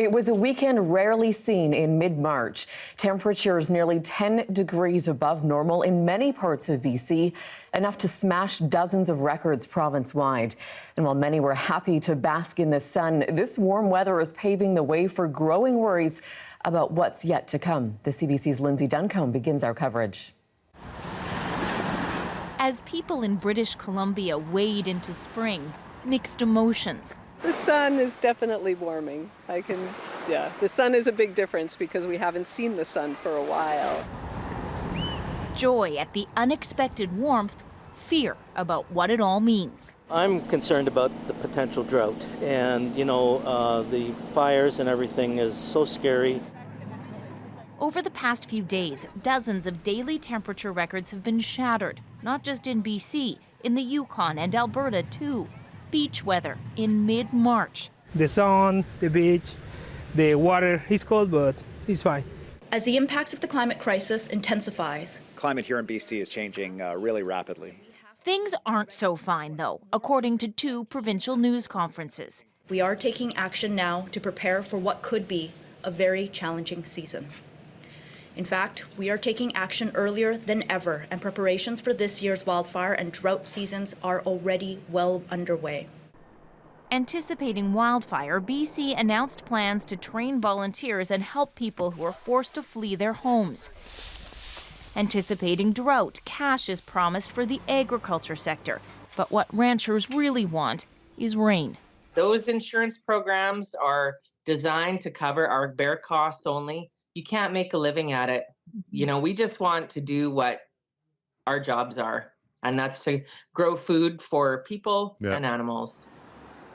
It was a weekend rarely seen in mid-March. Temperatures nearly 10 degrees above normal in many parts of BC, enough to smash dozens of records province-wide. And while many were happy to bask in the sun, this warm weather is paving the way for growing worries about what's yet to come. The CBC's Lyndsey Duncombe begins our coverage. As people in British Columbia wade into spring, mixed emotions. The sun is definitely warming. The sun is a big difference because we haven't seen the sun for a while. Joy at the unexpected warmth, fear about what it all means. I'm concerned about the potential drought, and the fires and everything is so scary. Over the past few days, dozens of daily temperature records have been shattered, not just in BC, in the Yukon and Alberta too. Beach weather in mid-March. The sun, the beach, the water is cold, but it's fine. As the impacts of the climate crisis intensifies. Climate here in BC is changing really rapidly. Things aren't so fine, though, according to two provincial news conferences. We are taking action now to prepare for what could be a very challenging season. In fact, we are taking action earlier than ever, and preparations for this year's wildfire and drought seasons are already well underway. Anticipating wildfire, BC announced plans to train volunteers and help people who are forced to flee their homes. Anticipating drought, cash is promised for the agriculture sector. But what ranchers really want is rain. Those insurance programs are designed to cover our bare costs only. You can't make a living at it. We just want to do what our jobs are, and that's to grow food for people and animals.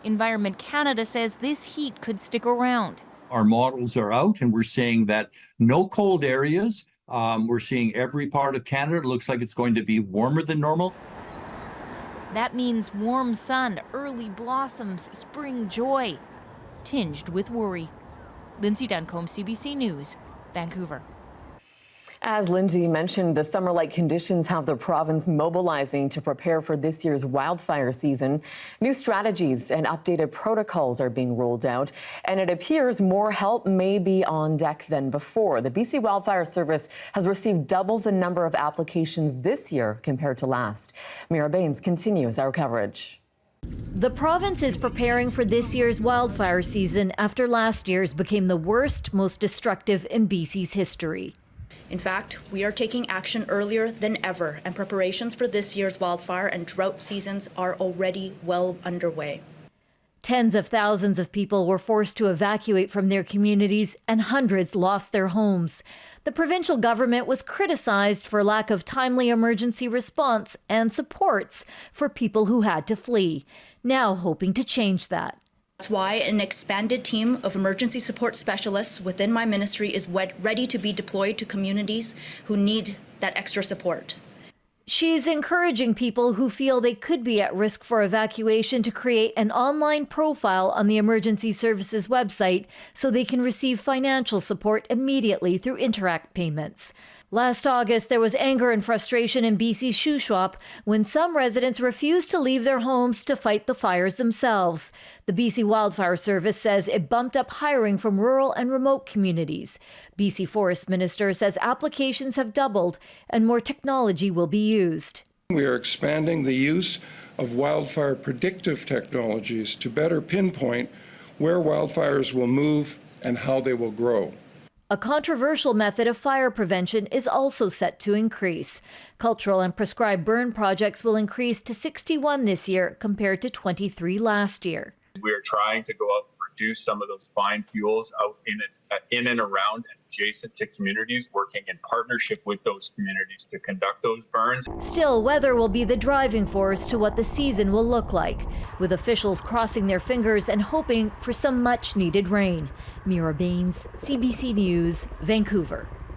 Environment Canada says this heat could stick around. Our models are out, and we're seeing that no cold areas. We're seeing every part of Canada looks like it's going to be warmer than normal. That means warm sun, early blossoms, spring joy, tinged with worry. Lyndsey Duncombe, CBC News, Vancouver. As Lyndsey mentioned, the summer-like conditions have the province mobilizing to prepare for this year's wildfire season. New strategies and updated protocols are being rolled out, and it appears more help may be on deck than before. The BC Wildfire Service has received double the number of applications this year compared to last. Meera Bains continues our coverage. The province is preparing for this year's wildfire season after last year's became the worst, most destructive in BC's history. In fact, we are taking action earlier than ever, and preparations for this year's wildfire and drought seasons are already well underway. Tens of thousands of people were forced to evacuate from their communities, and hundreds lost their homes. The provincial government was criticized for lack of timely emergency response and supports for people who had to flee, now hoping to change that. That's why an expanded team of emergency support specialists within my ministry is ready to be deployed to communities who need that extra support. She's encouraging people who feel they could be at risk for evacuation to create an online profile on the Emergency Services website so they can receive financial support immediately through Interact payments. Last August, there was anger and frustration in BC's Shuswap when some residents refused to leave their homes to fight the fires themselves. The BC Wildfire Service says it bumped up hiring from rural and remote communities. BC Forest Minister says applications have doubled and more technology will be used. We are expanding the use of wildfire predictive technologies to better pinpoint where wildfires will move and how they will grow. A controversial method of fire prevention is also set to increase. Cultural and prescribed burn projects will increase to 61 this year compared to 23 last year. We are trying to go out and reduce some of those fine fuels out in and around and adjacent to communities, working in partnership with those communities to conduct those burns. Still, weather will be the driving force to what the season will look like, with officials crossing their fingers and hoping for some much-needed rain. Meera Bains, CBC News, Vancouver.